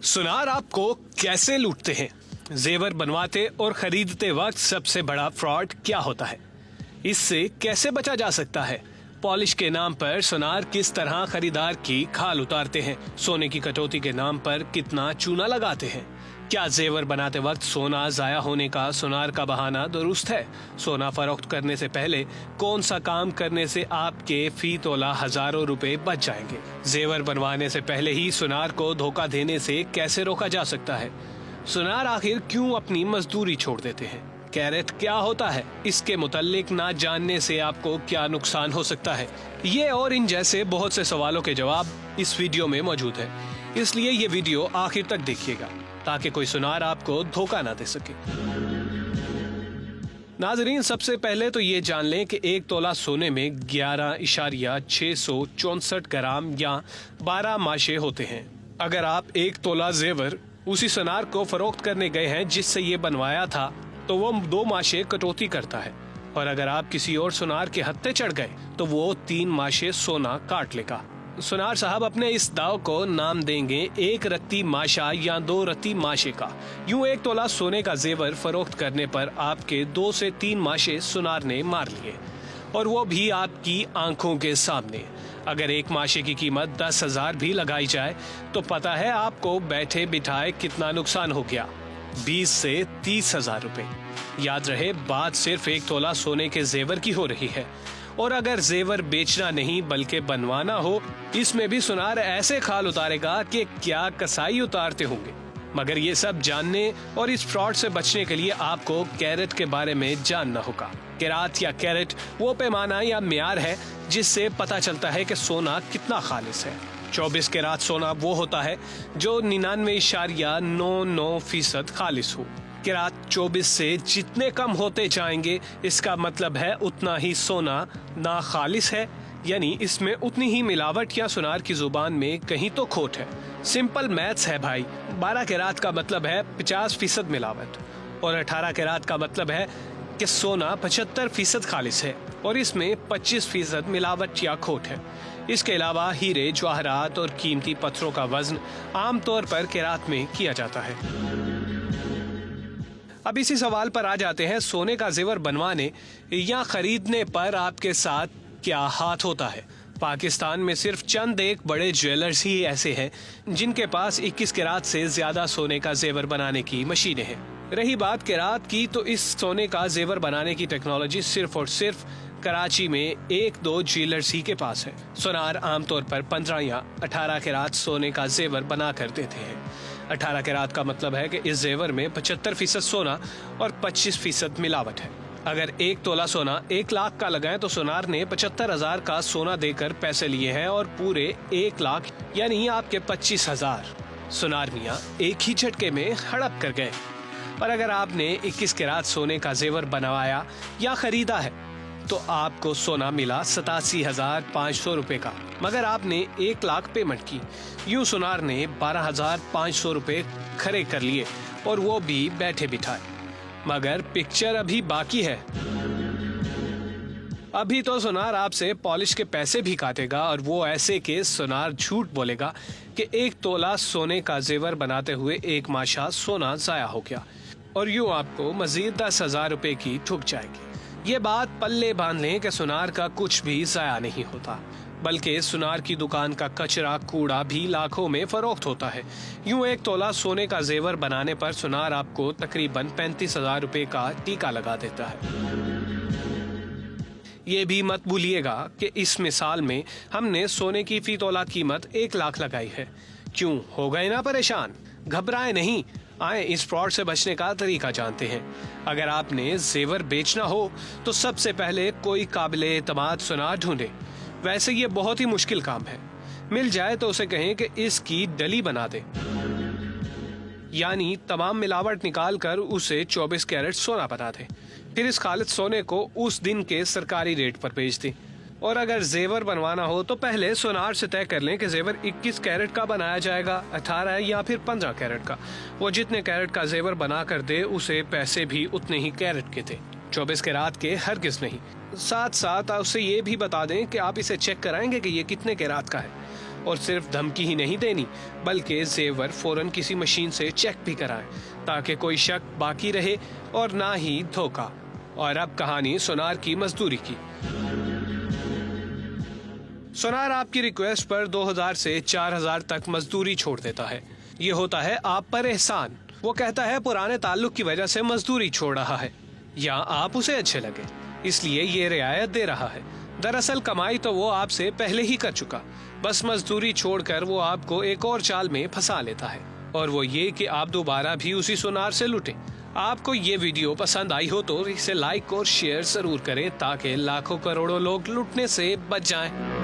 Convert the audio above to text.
सुनार आपको कैसे लूटते हैं? जेवर बनवाते और खरीदते वक्त सबसे बड़ा फ्रॉड क्या होता है? इससे कैसे बचा जा सकता है? पॉलिश के नाम पर सुनार किस तरह खरीदार की खाल उतारते हैं? सोने की कटौती के नाम पर कितना चूना लगाते हैं? क्या जेवर बनाते वक्त सोना जाया होने का सुनार का बहाना दुरुस्त है? सोना फरोख्त करने से पहले कौन सा काम करने से आपके फी तोला हजारों रुपए बच जाएंगे? जेवर बनवाने से पहले ही सुनार को धोखा देने से कैसे रोका जा सकता है? सुनार आखिर क्यों अपनी मजदूरी छोड़ देते हैं? कैरेट क्या होता है? इसके मुताल्लिक ना जानने से आपको क्या नुकसान हो सकता है? ये और इन जैसे बहुत से सवालों के जवाब इस वीडियो में मौजूद है, इसलिए ये वीडियो आखिर तक देखिएगा ताकि कोई सुनार आपको धोखा ना दे सके। नाजरीन, सबसे पहले तो ये जान लें कि एक तोला सोने में 11.664 ग्राम या 12 माशे होते हैं। अगर आप एक तोला जेवर उसी सुनार को फरोख्त करने गए हैं जिससे ये बनवाया था, तो वो 2 माशे कटौती करता है, और अगर आप किसी और सुनार के हत्थे चढ़ गए तो वो 3 माशे सोना काट लेगा। सुनार साहब अपने इस दाव को नाम देंगे 1 रत्ती माशा या 2 रत्ती माशे का। यूं एक तोला सोने का जेवर फरोख्त करने पर आपके 2 से 3 माशे सुनार ने मार लिए, और वो भी आपकी आंखों के सामने। अगर एक माशे की कीमत 10,000 भी लगाई जाए तो पता है आपको बैठे बिठाए कितना नुकसान हो गया, 20 से 30,000 रुपए। याद रहे, बात सिर्फ एक तोला सोने के जेवर की हो रही है, और अगर जेवर बेचना नहीं बल्कि बनवाना हो, इसमें भी सुनार ऐसे खाल उतारेगा कि क्या कसाई उतारते होंगे। मगर ये सब जानने और इस फ्रॉड से बचने के लिए आपको कैरेट के बारे में जानना होगा। कैरात या कैरेट वो पैमाना या म्यार है जिससे पता चलता है कि सोना कितना खालिस है। 24 कैरात सोना वो होता है जो 99.99% खालिस हो। कैरात 24 से जितने कम होते जाएंगे, इसका मतलब है उतना ही सोना ना खालिस है, यानी इसमें उतनी ही मिलावट या सुनार की जुबान में कहीं तो खोट है। सिंपल मैथ्स है भाई। 12 कैरात का मतलब है 50% मिलावट, और 18 कैरात का मतलब है कि सोना 75% खालिस है और इसमें 25% मिलावट या खोट है। इसके अलावा हीरे, जवाहरात और कीमती पत्थरों का वजन आमतौर पर कैरात में किया जाता है। अब इसी सवाल पर आ जाते हैं, सोने का जेवर बनवाने या खरीदने पर आपके साथ क्या हाथ होता है? पाकिस्तान में सिर्फ चंद एक बड़े ज्वेलर्स ही ऐसे हैं जिनके पास 21 कैरात से ज्यादा सोने का जेवर बनाने की मशीनें हैं। रही बात कैरात की, तो इस सोने का जेवर बनाने की टेक्नोलॉजी सिर्फ और सिर्फ कराची में 1-2 ज्वेलर्स ही के पास है। सुनार आमतौर पर 15 या 18 कैरात सोने का जेवर बना कर देते हैं। 18 कैरात का मतलब है कि इस जेवर में 75% सोना और 25% मिलावट है। अगर एक तोला सोना 1 लाख का लगाएं तो सुनार ने 75,000 का सोना देकर पैसे लिए हैं, और पूरे 1 लाख यानी आपके 25,000 सुनार मियाँ एक ही झटके में हड़प कर गए। और अगर आपने 21 कैरात सोने का जेवर बनवाया या खरीदा है तो आपको सोना मिला 87,500 रुपए का, मगर आपने 1 लाख पेमेंट की। यूं सुनार ने 12,500 रुपए खरे कर लिए, और वो भी बैठे बिठाए। मगर पिक्चर अभी बाकी है। अभी तो सुनार आपसे पॉलिश के पैसे भी काटेगा, और वो ऐसे के सुनार झूठ बोलेगा कि 1 तोला सोने का जेवर बनाते हुए 1 माशा सोना जाया हो गया, और यूं आपको मजीद 10,000 रुपए की ठुक जाएगी। ये बात पल्ले बांध लें कि सुनार का कुछ भी जाया नहीं होता, बल्कि सुनार की दुकान का कचरा कूड़ा भी लाखों में फरोख्त होता है। यूं 1 तोला सोने का जेवर बनाने पर सुनार आपको तकरीबन 35,000 रुपए का टीका लगा देता है। ये भी मत भूलिएगा कि इस मिसाल में हमने सोने की फी तोला कीमत 1 लाख लगाई है। क्यों हो गए ना परेशान? घबराए नहीं, आए इस फ्रॉड से बचने का तरीका जानते हैं। अगर आपने जेवर बेचना हो तो सबसे पहले कोई काबिले एतमाद सुनार ढूंढे। वैसे ये बहुत ही मुश्किल काम है। मिल जाए तो उसे कहें कि इसकी डली बना दे, यानी तमाम मिलावट निकाल कर उसे 24 कैरेट सोना बना दे। फिर इस खालिद सोने को उस दिन के सरकारी रेट पर बेच दे। और अगर जेवर बनवाना हो तो पहले सुनार से तय कर लें कि जेवर 21 कैरेट का बनाया जाएगा, 18 या फिर 15 कैरेट का। वो जितने कैरेट का जेवर बना कर दे, उसे पैसे भी उतने ही कैरेट के थे, 24 कैरात के हरगिज़ नहीं। साथ साथ उससे ये भी बता दें कि आप इसे चेक कराएंगे कि ये कितने कैरात का है। और सिर्फ धमकी ही नहीं देनी बल्कि जेवर फौरन किसी मशीन से चेक भी कराएं ताकि कोई शक बाकी रहे और ना ही धोखा। और अब कहानी सुनार की मजदूरी की। सुनार आपकी रिक्वेस्ट पर 2000 से 4000 तक मजदूरी छोड़ देता है। ये होता है आप पर एहसान। वो कहता है पुराने ताल्लुक की वजह से मजदूरी छोड़ रहा है या आप उसे अच्छे लगे इसलिए ये रियायत दे रहा है। दरअसल कमाई तो वो आपसे पहले ही कर चुका, बस मजदूरी छोड़कर वो आपको एक और चाल में फंसा लेता है और वो ये कि आप दोबारा भी उसी सुनार से लुटें। आपको ये वीडियो पसंद आई हो तो इसे लाइक और शेयर जरूर करें ताकि लाखों करोड़ों लोग लुटने से बच जाएं।